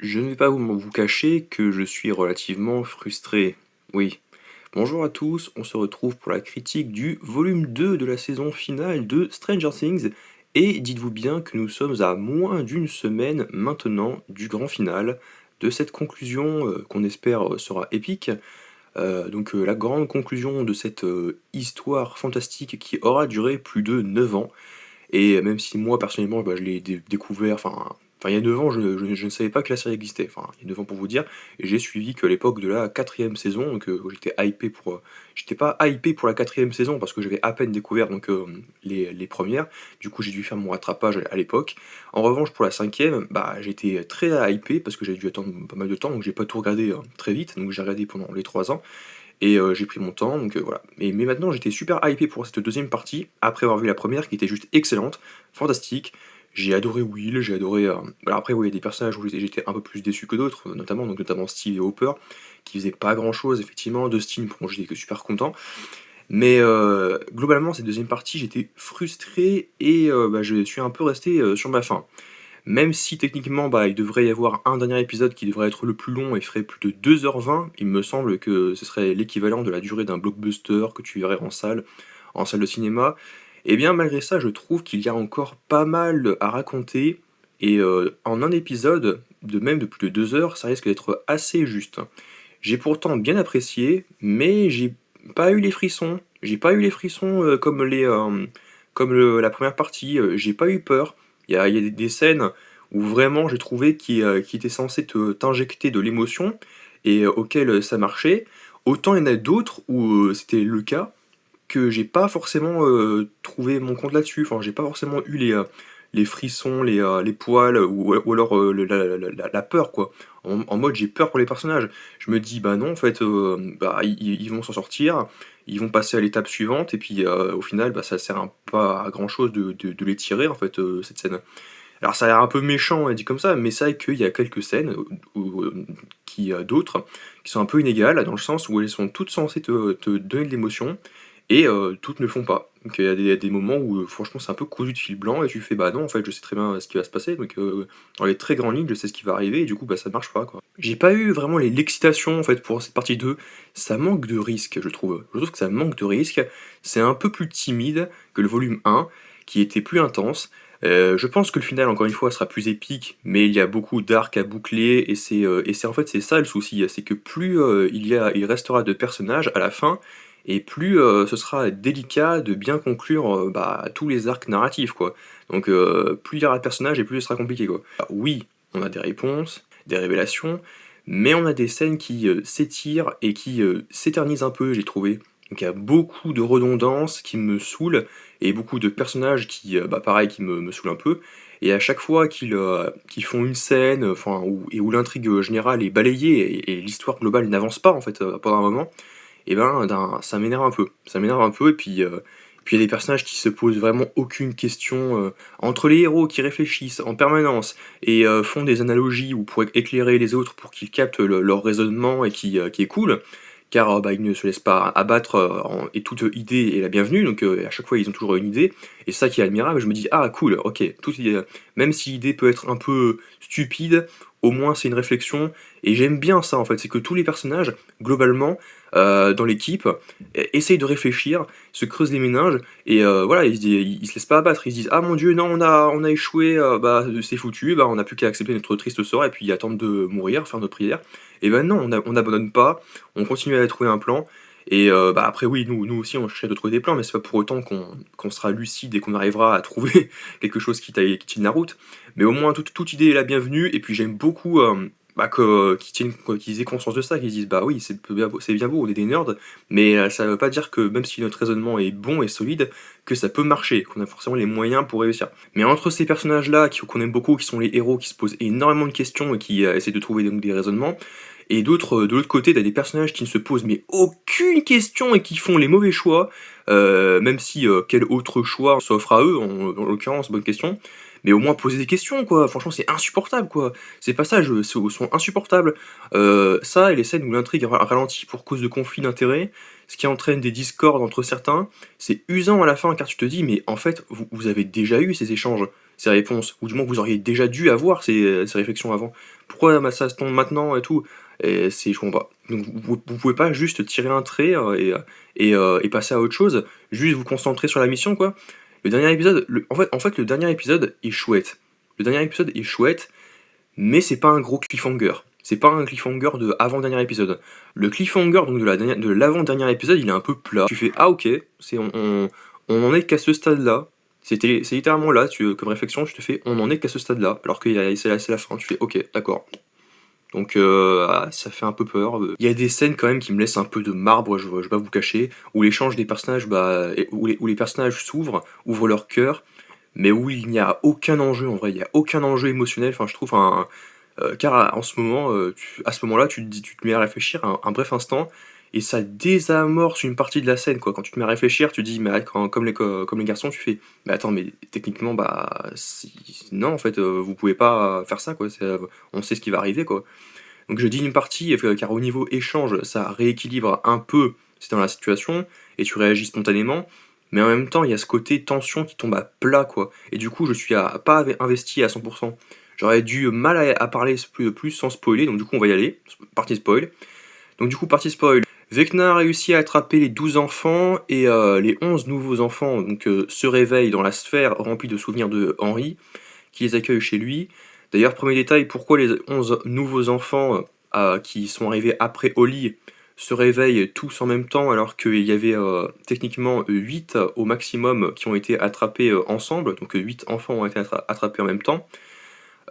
Je ne vais pas vous cacher que je suis relativement frustré. Oui. Bonjour à tous, on se retrouve pour la critique du volume 2 de la saison finale de Stranger Things. Et dites-vous bien que nous sommes à moins d'une semaine maintenant du grand final, de cette conclusion qu'on espère sera épique. La grande conclusion de cette histoire fantastique qui aura duré plus de 9 ans. Et même si moi personnellement je l'ai découvert, il y a 9 ans je ne savais pas que la série existait, enfin il y a 9 ans pour vous dire, et j'ai suivi que l'époque de la quatrième saison, j'étais hypé pour, j'étais pas hypé pour la quatrième saison parce que j'avais à peine découvert les premières, du coup j'ai dû faire mon rattrapage à l'époque. En revanche pour la cinquième, bah j'étais très hypé parce que j'ai dû attendre pas mal de temps, donc j'ai pas tout regardé très vite, donc j'ai regardé pendant les 3 ans. Et j'ai pris mon temps, voilà. Mais maintenant, j'étais super hypé pour cette deuxième partie, après avoir vu la première qui était juste excellente, fantastique. J'ai adoré Will, j'ai adoré. Alors après, oui, il y a des personnages où j'étais un peu plus déçu que d'autres, notamment Steve et Hopper, qui faisaient pas grand chose, effectivement. Dustin, bon, j'étais que super content. Mais globalement, cette deuxième partie, j'étais frustré et je suis un peu resté sur ma faim. Même si techniquement, il devrait y avoir un dernier épisode qui devrait être le plus long et ferait plus de 2h20, il me semble que ce serait l'équivalent de la durée d'un blockbuster que tu verrais en salle de cinéma. Et bien malgré ça, je trouve qu'il y a encore pas mal à raconter, et en un épisode, de même de plus de 2 heures, ça risque d'être assez juste. J'ai pourtant bien apprécié, mais j'ai pas eu les frissons. J'ai pas eu les frissons la première partie, j'ai pas eu peur. Il y a des scènes où vraiment j'ai trouvé qui étaient censées t'injecter de l'émotion et auxquelles ça marchait. Autant il y en a d'autres où c'était le cas, que j'ai pas forcément trouvé mon compte là-dessus. Enfin, j'ai pas forcément eu les frissons, les poils, ou alors la peur, quoi. En mode, j'ai peur pour les personnages. Je me dis, bah non, en fait, ils vont s'en sortir, ils vont passer à l'étape suivante, et puis au final, ça sert pas à grand-chose de les tirer, en fait, cette scène. Alors ça a l'air un peu méchant dit comme ça, mais c'est vrai qu'il y a quelques scènes, d'autres, qui sont un peu inégales, dans le sens où elles sont toutes censées te donner de l'émotion, et toutes ne le font pas. Donc il y a des moments où franchement c'est un peu cousu de fil blanc, et tu fais bah non, en fait je sais très bien ce qui va se passer, donc dans les très grandes lignes je sais ce qui va arriver, et du coup ça marche pas, quoi. J'ai pas eu vraiment l'excitation en fait pour cette partie 2. Ça manque de risque, je trouve. Je trouve que ça manque de risque. C'est un peu plus timide que le volume 1, qui était plus intense. Je pense que le final, encore une fois, sera plus épique, mais il y a beaucoup d'arcs à boucler, et en fait c'est ça le souci, c'est que plus il restera de personnages à la fin, et plus ce sera délicat de bien conclure tous les arcs narratifs, quoi. Donc plus il y aura de personnages et plus ce sera compliqué, quoi. Alors, oui, on a des réponses, des révélations, mais on a des scènes qui s'étirent et qui s'éternisent un peu, j'ai trouvé. Donc il y a beaucoup de redondances qui me saoulent, et beaucoup de personnages qui, pareil, qui me saoulent un peu. Et à chaque fois qu'ils font une scène, où l'intrigue générale est balayée, et l'histoire globale n'avance pas en fait pendant un moment, et ça m'énerve un peu. Ça m'énerve un peu, et puis il y a des personnages qui se posent vraiment aucune question. Entre les héros qui réfléchissent en permanence et font des analogies ou pour éclairer les autres pour qu'ils captent leur raisonnement, et qui est cool, car ils ne se laissent pas abattre, et toute idée est la bienvenue, donc à chaque fois ils ont toujours une idée, et ça qui est admirable. Je me dis ah cool, ok, même si l'idée peut être un peu stupide, au moins c'est une réflexion, et j'aime bien ça en fait, c'est que tous les personnages, globalement, dans l'équipe, essayent de réfléchir, se creusent les méninges, et voilà, ils se laissent pas abattre, ils se disent ah mon dieu, non, on a échoué, c'est foutu, on n'a plus qu'à accepter notre triste sort et puis attendre de mourir, faire notre prière. Et ben non, on n'abandonne pas, on continue à trouver un plan. Et après oui, nous aussi on cherche de trouver des plans, mais c'est pas pour autant qu'on sera lucide et qu'on arrivera à trouver quelque chose qui tienne la route. Mais au moins toute idée est la bienvenue, et puis j'aime beaucoup qu'ils aient conscience de ça, qu'ils disent bah oui, c'est bien beau, on est des nerds, mais ça veut pas dire que même si notre raisonnement est bon et solide, que ça peut marcher, qu'on a forcément les moyens pour réussir. Mais entre ces personnages-là, qu'on aime beaucoup, qui sont les héros, qui se posent énormément de questions et qui essaient de trouver donc des raisonnements, et d'autres, de l'autre côté, t'as des personnages qui ne se posent mais aucune question et qui font les mauvais choix, même si quel autre choix s'offre à eux, en l'occurrence, bonne question. Mais au moins poser des questions, quoi. Franchement, c'est insupportable, quoi. Ces passages sont insupportables. Ça, et les scènes où l'intrigue ralentit pour cause de conflits d'intérêts, ce qui entraîne des discordes entre certains, c'est usant à la fin, car tu te dis, mais en fait, vous avez déjà eu ces échanges. ces réponses, ou du moins vous auriez déjà dû avoir ces réflexions avant. Pourquoi ça se tombe maintenant et tout? Et je comprends pas. Donc vous pouvez pas juste tirer un trait, et passer à autre chose, juste vous concentrer sur la mission, quoi. Le dernier épisode, en fait, le dernier épisode est chouette. Le dernier épisode est chouette, mais c'est pas un gros cliffhanger. C'est pas un cliffhanger de avant-dernier épisode. Le cliffhanger donc de l'avant-dernier épisode, il est un peu plat. Tu fais ah ok, on en est qu'à ce stade-là. C'est littéralement là, comme réflexion, je te fais on en est qu'à ce stade-là, alors que c'est la fin. Tu fais ok, d'accord. Donc ça fait un peu peur. Il y a des scènes quand même qui me laissent un peu de marbre, je vais pas vous cacher, où l'échange des personnages, où les personnages s'ouvrent, ouvrent leur cœur, mais où il n'y a aucun enjeu en vrai, il y a aucun enjeu émotionnel. Enfin, je trouve car en ce moment, à ce moment-là, tu te mets à réfléchir un bref instant, et ça désamorce une partie de la scène, quoi. Quand tu te mets à réfléchir, tu dis, mais comme les garçons, tu fais, mais attends, mais techniquement, bah, non, en fait, vous pouvez pas faire ça, quoi. On sait ce qui va arriver, quoi. Donc je dis une partie, car au niveau échange, ça rééquilibre un peu c'est dans la situation, et tu réagis spontanément, mais en même temps, il y a ce côté tension qui tombe à plat, quoi. Et du coup, je suis pas investi à 100%. J'aurais du mal à parler plus sans spoiler, donc du coup, on va y aller. Partie spoil. Donc du coup, partie spoil. Vecna a réussi à attraper les 12 enfants, et les 11 nouveaux enfants donc, se réveillent dans la sphère remplie de souvenirs de Henri, qui les accueille chez lui. D'ailleurs, premier détail, pourquoi les 11 nouveaux enfants qui sont arrivés après Oli se réveillent tous en même temps, alors qu'il y avait techniquement 8 au maximum qui ont été attrapés ensemble, donc 8 enfants ont été attrapés en même temps.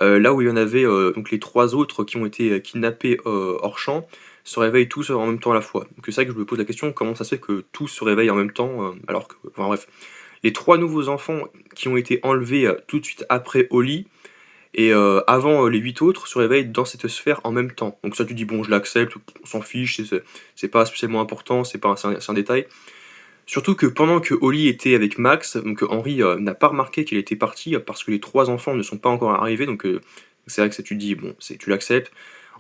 Là où il y en avait donc les 3 autres qui ont été kidnappés hors champ se réveillent tous en même temps à la fois. Donc c'est ça que je me pose la question, comment ça se fait que tous se réveillent en même temps, alors que... Enfin bref. Les 3 nouveaux enfants qui ont été enlevés tout de suite après Oli, et avant les 8 autres se réveillent dans cette sphère en même temps. Donc ça tu dis bon je l'accepte, on s'en fiche, c'est pas spécialement important, c'est un détail. Surtout que pendant que Oli était avec Max, donc Henri n'a pas remarqué qu'il était parti parce que les 3 enfants ne sont pas encore arrivés, donc c'est vrai que ça tu dis bon tu l'acceptes.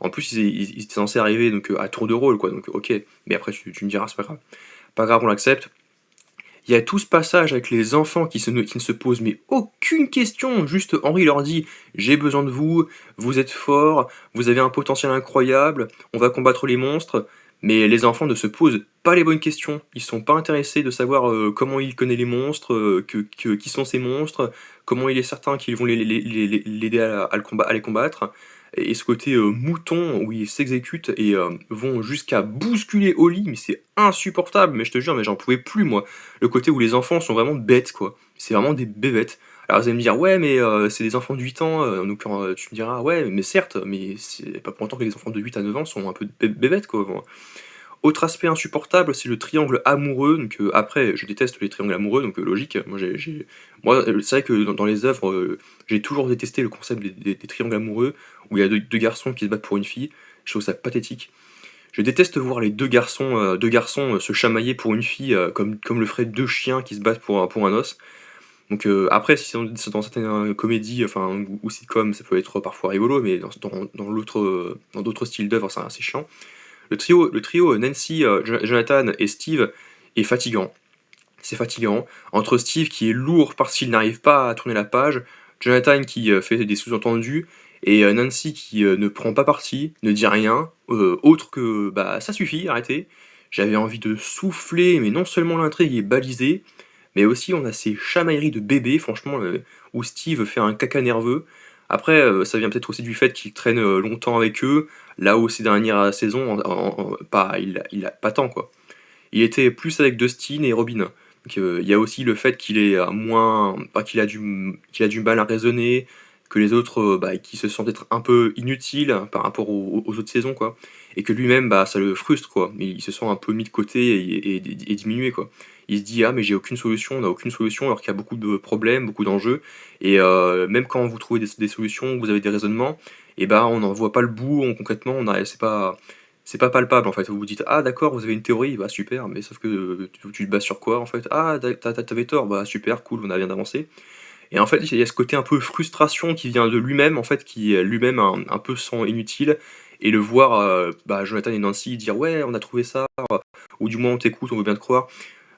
En plus ils étaient censés arriver donc à tour de rôle, quoi, donc ok, mais après tu me diras c'est pas grave. Pas grave, on l'accepte. Il y a tout ce passage avec les enfants qui ne se posent mais aucune question, juste Henri leur dit j'ai besoin de vous, vous êtes forts, vous avez un potentiel incroyable, on va combattre les monstres, mais les enfants ne se posent pas les bonnes questions, ils sont pas intéressés de savoir comment il connaît les monstres, qui sont ces monstres, comment il est certain qu'ils vont l'aider à les combattre, et ce côté mouton où ils s'exécutent et vont jusqu'à bousculer Oli, mais c'est insupportable, mais je te jure, mais j'en pouvais plus moi. Le côté où les enfants sont vraiment bêtes, quoi. C'est vraiment des bébêtes. Alors vous allez me dire, ouais, mais c'est des enfants de 8 ans, donc tu me diras, ouais, mais certes, mais c'est pas pour autant que les enfants de 8 à 9 ans sont un peu bébêtes, quoi. Bon. Autre aspect insupportable, c'est le triangle amoureux. Donc après, je déteste les triangles amoureux, donc logique. Moi, c'est vrai que dans les œuvres, j'ai toujours détesté le concept des triangles amoureux, où il y a deux garçons qui se battent pour une fille. Je trouve ça pathétique. Je déteste voir les deux garçons se chamailler pour une fille, comme le feraient deux chiens qui se battent pour un os. Donc après, si c'est dans certaines comédies, enfin, ou sitcoms, ça peut être parfois rigolo, mais dans d'autres styles d'œuvres, c'est assez chiant. Le trio Nancy, Jonathan et Steve est fatigant. C'est fatigant. Entre Steve qui est lourd parce qu'il n'arrive pas à tourner la page, Jonathan qui fait des sous-entendus, et Nancy qui ne prend pas parti, ne dit rien, autre que bah ça suffit, arrêtez. J'avais envie de souffler, mais non seulement l'intrigue est balisée, mais aussi on a ces chamailleries de bébés, franchement, où Steve fait un caca nerveux. Après, ça vient peut-être aussi du fait qu'il traîne longtemps avec eux, là où ces dernières saisons, il a pas tant, quoi. Il était plus avec Dustin et Robin. Donc il y a aussi le fait qu'il est moins, bah, qu'il a du mal à raisonner, que les autres, bah, qui se sentent être un peu inutiles par rapport aux autres saisons, quoi. Et que lui-même, bah, ça le frustre, quoi. Il se sent un peu mis de côté et diminué, quoi. Il se dit ah mais j'ai aucune solution, on n'a aucune solution alors qu'il y a beaucoup de problèmes, beaucoup d'enjeux. Et même quand vous trouvez des solutions, vous avez des raisonnements, et bah on n'en voit pas le bout, concrètement, c'est pas palpable en fait. Vous vous dites ah d'accord, vous avez une théorie, bah super, mais sauf que tu te bases sur quoi en fait? Ah t'avais tort, bah super, cool, on a bien avancé. Et en fait, il y a ce côté un peu frustration qui vient de lui-même, en fait, qui lui-même un peu sent inutile, et le voir, bah, Jonathan et Nancy dire ouais, on a trouvé ça, ou du moins on t'écoute, on veut bien te croire.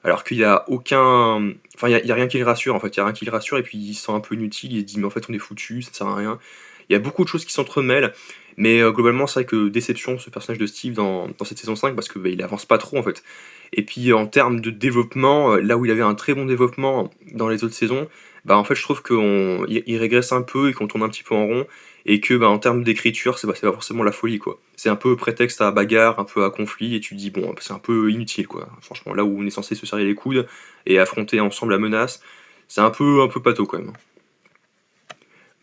alors qu'il y a aucun enfin il y a rien qui le rassure en fait, il y a rien qui le rassure et puis il se sent un peu inutile, il se dit: «Mais en fait on est foutu, ça sert à rien». Il y a beaucoup de choses qui s'entremêlent, mais globalement c'est vrai que déception ce personnage de Steve dans cette saison 5 parce que, il avance pas trop en fait. Et puis en termes de développement, là où il avait un très bon développement dans les autres saisons, en fait je trouve qu'il régresse un peu et qu'on tourne un petit peu en rond et que, en termes d'écriture, c'est pas forcément la folie, quoi. C'est un peu prétexte à bagarre, un peu à conflit et tu te dis: «Bon, c'est un peu inutile, quoi». Franchement, là où on est censé se serrer les coudes et affronter ensemble la menace, c'est un peu pato quand même.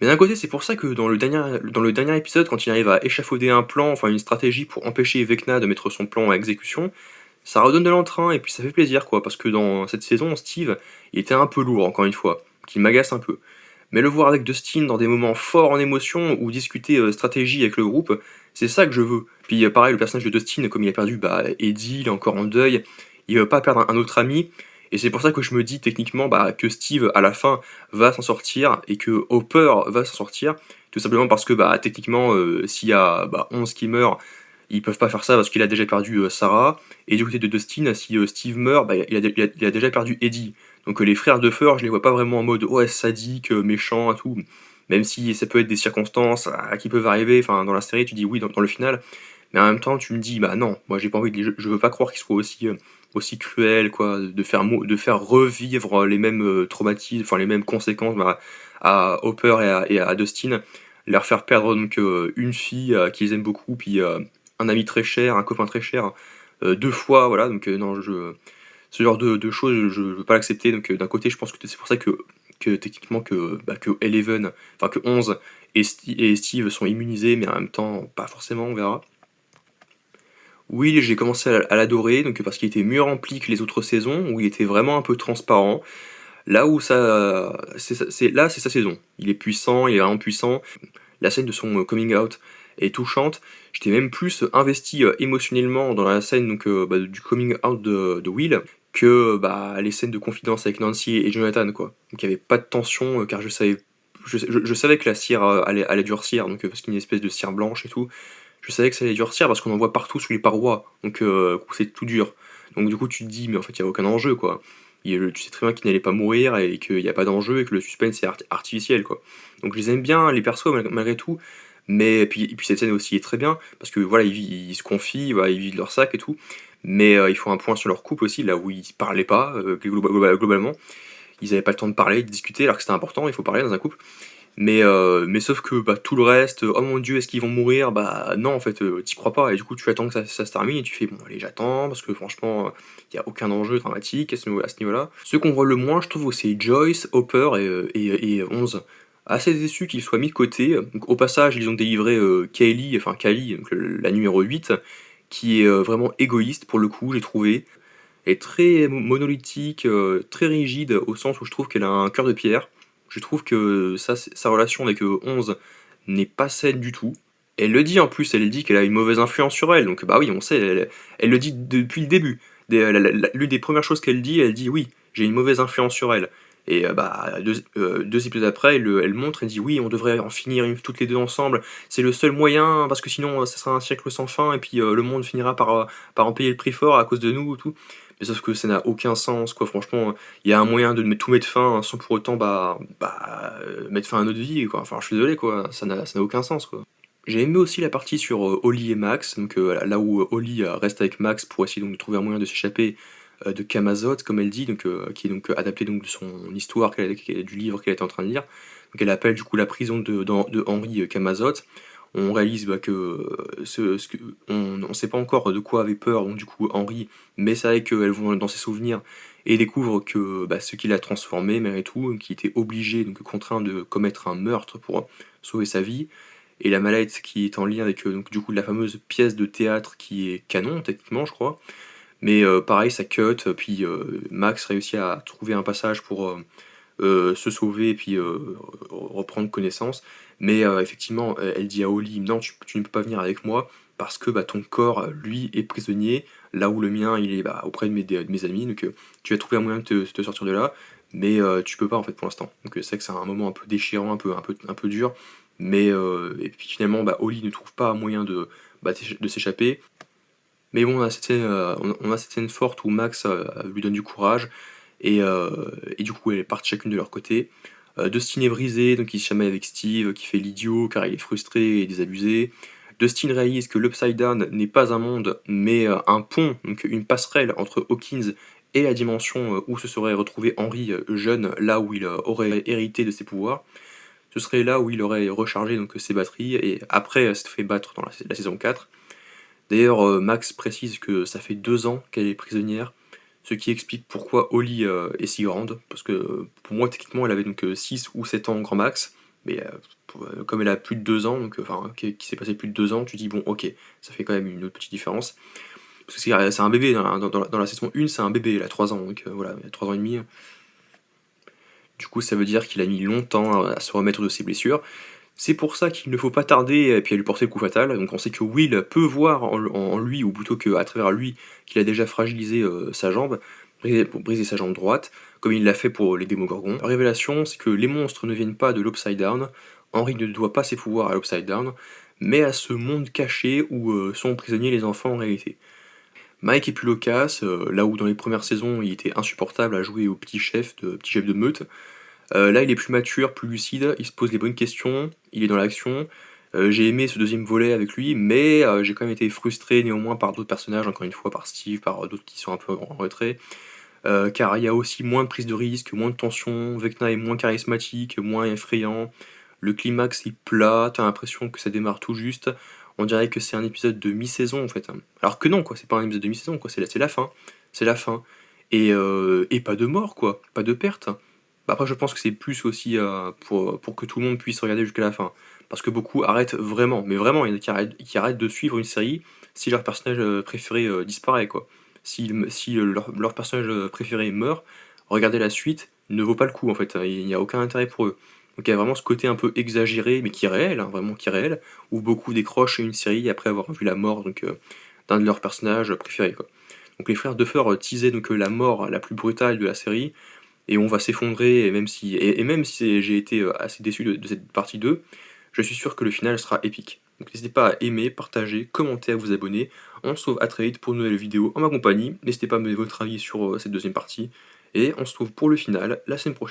Mais d'un côté, c'est pour ça que dans le dernier épisode, quand il arrive à échafauder un plan, enfin une stratégie pour empêcher Vecna de mettre son plan à exécution, ça redonne de l'entrain et puis ça fait plaisir, quoi. Parce que dans cette saison, Steve, il était un peu lourd, encore une fois, qui m'agace un peu. Mais le voir avec Dustin dans des moments forts en émotion ou discuter stratégie avec le groupe, c'est ça que je veux. Puis pareil, le personnage de Dustin, comme il a perdu Eddie, il est encore en deuil, il veut pas perdre un autre ami. Et c'est pour ça que je me dis techniquement que Steve, à la fin, va s'en sortir et que Hopper va s'en sortir. Tout simplement parce que techniquement, s'il y a 11 qui meurent, ils peuvent pas faire ça parce qu'il a déjà perdu Sarah. Et du côté de Dustin, si Steve meurt, il a déjà perdu Eddie. Donc les frères de Feur, je les vois pas vraiment en mode ouais sadique, méchant et tout. Même si ça peut être des circonstances qui peuvent arriver, enfin dans la série tu dis oui dans le final, mais en même temps tu me dis bah non, moi j'ai pas envie je veux pas croire qu'ils soient aussi cruels quoi, de faire revivre les mêmes traumatismes, enfin les mêmes conséquences à Hopper et à Dustin, leur faire perdre donc une fille qu'ils aiment beaucoup, puis un ami très cher, un copain très cher, deux fois voilà donc non ce genre de choses, je veux pas l'accepter. Donc d'un côté, je pense que c'est pour ça que techniquement que Eleven, enfin que 11 et Steve sont immunisés, mais en même temps, pas forcément, on verra. Oui, j'ai commencé à l'adorer, donc parce qu'il était mieux rempli que les autres saisons, où il était vraiment un peu transparent. Là où ça, c'est sa saison. Il est puissant, il est vraiment puissant. La scène de son coming out est touchante. J'étais même plus investi émotionnellement dans la scène donc, du coming out de Will que les scènes de confidence avec Nancy et Jonathan, quoi. Donc il n'y avait pas de tension car je savais que la cire allait durcir, donc, parce qu'il y a une espèce de cire blanche et tout. Je savais que ça allait durcir parce qu'on en voit partout sous les parois, donc c'est tout dur. Donc du coup tu te dis mais en fait il n'y a aucun enjeu, quoi. Tu sais très bien qu'il n'allait pas mourir et qu'il n'y a pas d'enjeu et que le suspense est artificiel, quoi. Donc je les aime bien les persos malgré tout, mais et puis cette scène aussi est très bien parce que voilà ils se confient, voilà, ils vident leur sac et tout, mais ils font un point sur leur couple aussi là où ils parlaient pas globalement. Ils n'avaient pas le temps de parler, de discuter alors que c'était important, il faut parler dans un couple. Mais sauf que tout le reste, oh mon dieu, est-ce qu'ils vont mourir? Bah non, en fait, t'y crois pas, et du coup, tu attends que ça se termine et tu fais bon, allez, j'attends, parce que franchement, il y a aucun enjeu dramatique à ce niveau-là. Ceux qu'on voit le moins, je trouve, c'est Joyce, Hopper et 11. Assez déçu qu'ils soient mis de côté. Donc, au passage, ils ont délivré Kaylee, enfin Kali, donc la numéro 8, qui est vraiment égoïste pour le coup, j'ai trouvé. Elle est très monolithique, très rigide, au sens où je trouve qu'elle a un cœur de pierre. Je trouve que sa relation avec 11 n'est pas saine du tout. Elle le dit en plus, elle dit qu'elle a une mauvaise influence sur elle, donc oui, on sait, elle le dit depuis le début. L'une des premières choses qu'elle dit oui, j'ai une mauvaise influence sur elle. Et deux épisodes après, elle montre, elle dit oui, on devrait en finir toutes les deux ensemble, c'est le seul moyen, parce que sinon ça sera un siècle sans fin, et puis le monde finira par en payer le prix fort à cause de nous, tout. Mais sauf que ça n'a aucun sens, quoi. Franchement, il y a un moyen de tout mettre fin sans pour autant mettre fin à notre vie, quoi. Enfin, je suis désolé, quoi. Ça n'a aucun sens, quoi. J'ai aimé aussi la partie sur Holly et Max, donc là où Holly reste avec Max pour essayer donc de trouver un moyen de s'échapper de Camazot, comme elle dit, donc, qui est donc adapté donc de son histoire, du livre qu'elle était en train de lire. Donc elle appelle du coup la prison de Henri Camazot. On réalise que on sait pas encore de quoi avait peur donc du coup Henri, mais c'est vrai qu'elle vont dans ses souvenirs et découvre que ce qui l'a transformé malgré tout, qui était obligé donc contraint de commettre un meurtre pour sauver sa vie, et la mallette qui est en lien avec donc du coup la fameuse pièce de théâtre qui est canon techniquement je crois, mais pareil ça cut, puis Max réussit à trouver un passage pour se sauver et puis reprendre connaissance. Mais effectivement, elle dit à Holly, non, tu ne peux pas venir avec moi parce que ton corps, lui, est prisonnier, là où le mien, il est auprès de mes amis. Donc tu vas trouver un moyen de te sortir de là, mais tu peux pas en fait pour l'instant. Donc c'est vrai que c'est un moment un peu déchirant, un peu dur. Mais et puis finalement, Holly ne trouve pas un moyen de s'échapper. Mais bon, on a cette scène forte où Max, lui donne du courage et du coup, elles partent chacune de leur côté. Dustin est brisé, donc il se chamaille avec Steve, qui fait l'idiot car il est frustré et désabusé. Dustin réalise que l'Upside Down n'est pas un monde, mais un pont, donc une passerelle entre Hawkins et la dimension où se serait retrouvé Henry jeune, là où il aurait hérité de ses pouvoirs. Ce serait là où il aurait rechargé donc, ses batteries et après s'être fait battre dans la saison 4. D'ailleurs, Max précise que ça fait 2 ans qu'elle est prisonnière, ce qui explique pourquoi Holly est si grande, parce que pour moi, techniquement, elle avait donc 6 ou 7 ans grand max, mais comme elle a plus de 2 ans, donc enfin, qui s'est passé plus de 2 ans, tu dis, bon, ok, ça fait quand même une autre petite différence. Parce que c'est un bébé, dans la saison 1, c'est un bébé, elle a 3 ans, donc voilà, elle a 3 ans et demi. Du coup, ça veut dire qu'il a mis longtemps à se remettre de ses blessures. C'est pour ça qu'il ne faut pas tarder et puis à lui porter le coup fatal. Donc on sait que Will peut voir en lui, ou plutôt qu'à travers lui, qu'il a déjà fragilisé sa jambe, pour briser sa jambe droite, comme il l'a fait pour les Démogorgons. La révélation, c'est que les monstres ne viennent pas de l'Upside Down. Henry ne doit pas ses pouvoirs à l'Upside Down, mais à ce monde caché où sont prisonniers les enfants en réalité. Mike est plus loquace, là où dans les premières saisons il était insupportable à jouer au petit chef de meute. Là, il est plus mature, plus lucide, il se pose les bonnes questions, il est dans l'action. J'ai aimé ce deuxième volet avec lui, mais j'ai quand même été frustré néanmoins par d'autres personnages, encore une fois par Steve, par d'autres qui sont un peu en retrait. Car il y a aussi moins de prise de risque, moins de tension, Vecna est moins charismatique, moins effrayant. Le climax est plat, t'as l'impression que ça démarre tout juste. On dirait que c'est un épisode de mi-saison en fait, hein. Alors que non, quoi, c'est pas un épisode de mi-saison, quoi, c'est la fin. C'est la fin. Et pas de mort, quoi, pas de perte. Bah, après, je pense que c'est plus aussi pour que tout le monde puisse regarder jusqu'à la fin. Parce que beaucoup arrêtent vraiment, mais vraiment, il y en a qui arrêtent de suivre une série si leur personnage préféré disparaît, quoi. Si leur personnage préféré meurt, regarder la suite ne vaut pas le coup, en fait. Il n'y a aucun intérêt pour eux. Donc il y a vraiment ce côté un peu exagéré, mais qui est réel, hein, vraiment qui est réel, où beaucoup décrochent une série après avoir vu la mort d'un de leurs personnages préférés, quoi. Donc les frères Duffer teasaient donc la mort la plus brutale de la série, et on va s'effondrer, et même si j'ai été assez déçu de cette partie 2, je suis sûr que le final sera épique. Donc n'hésitez pas à aimer, partager, commenter, à vous abonner. On se trouve à très vite pour une nouvelle vidéo en ma compagnie. N'hésitez pas à me donner votre avis sur cette deuxième partie. Et on se trouve pour le final la semaine prochaine.